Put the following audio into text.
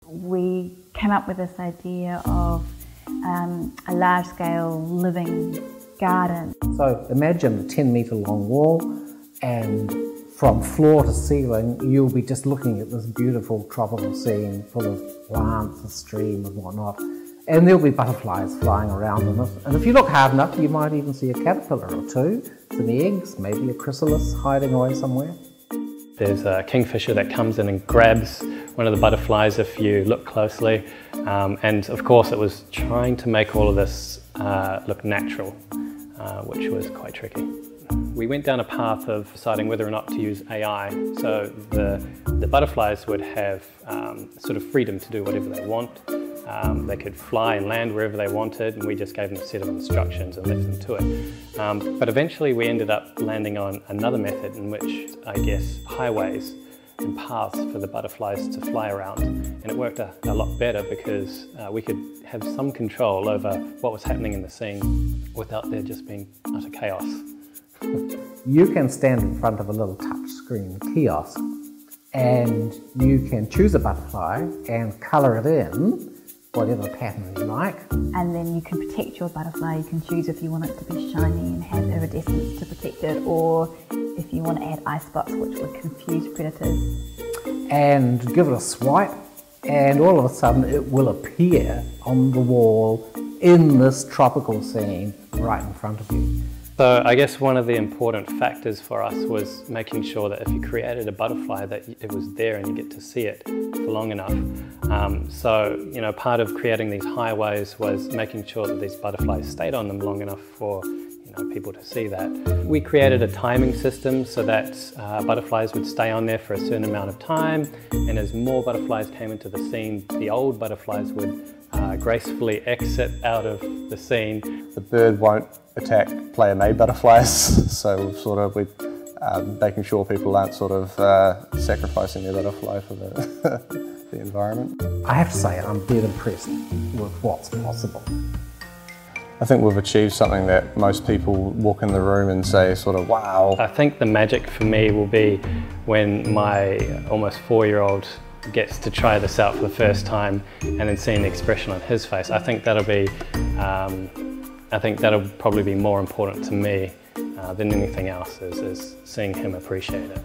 we came up with this idea of a large-scale living garden. So imagine a 10-metre long wall, and from floor to ceiling you'll be just looking at this beautiful tropical scene full of plants, a stream and whatnot, and there'll be butterflies flying around in it. And if you look hard enough you might even see a caterpillar or two, some eggs, maybe a chrysalis hiding away somewhere. There's a kingfisher that comes in and grabs one of the butterflies if you look closely, and of course it was trying to make all of this look natural, which was quite tricky. We went down a path of deciding whether or not to use AI, so the butterflies would have sort of freedom to do whatever they want. They could fly and land wherever they wanted, and we just gave them a set of instructions and left them to it. But eventually we ended up landing on another method in which, I guess, highways and paths for the butterflies to fly around, and it worked a lot better because we could have some control over what was happening in the scene without there just being utter chaos. You can stand in front of a little touch screen kiosk and you can choose a butterfly and colour it in whatever pattern you like. And then you can protect your butterfly. You can choose if you want it to be shiny and have iridescence to protect it, or if you want to add eye spots which would confuse predators. And give it a swipe and all of a sudden it will appear on the wall in this tropical scene right in front of you. So I guess one of the important factors for us was making sure that if you created a butterfly that it was there and you get to see it for long enough. So, you know, part of creating these highways was making sure that these butterflies stayed on them long enough for, you know, people to see that. We created a timing system so that butterflies would stay on there for a certain amount of time, and as more butterflies came into the scene, the old butterflies would gracefully exit out of the scene. The bird won't attack player-made butterflies, so we're making sure people aren't sort of sacrificing their butterfly for the environment. I have to say I'm dead impressed with what's possible. I think we've achieved something that most people walk in the room and say sort of, wow. I think the magic for me will be when my almost 4-year-old gets to try this out for the first time and then seeing the expression on his face. I think that'll probably be more important to me than anything else, is seeing him appreciate it.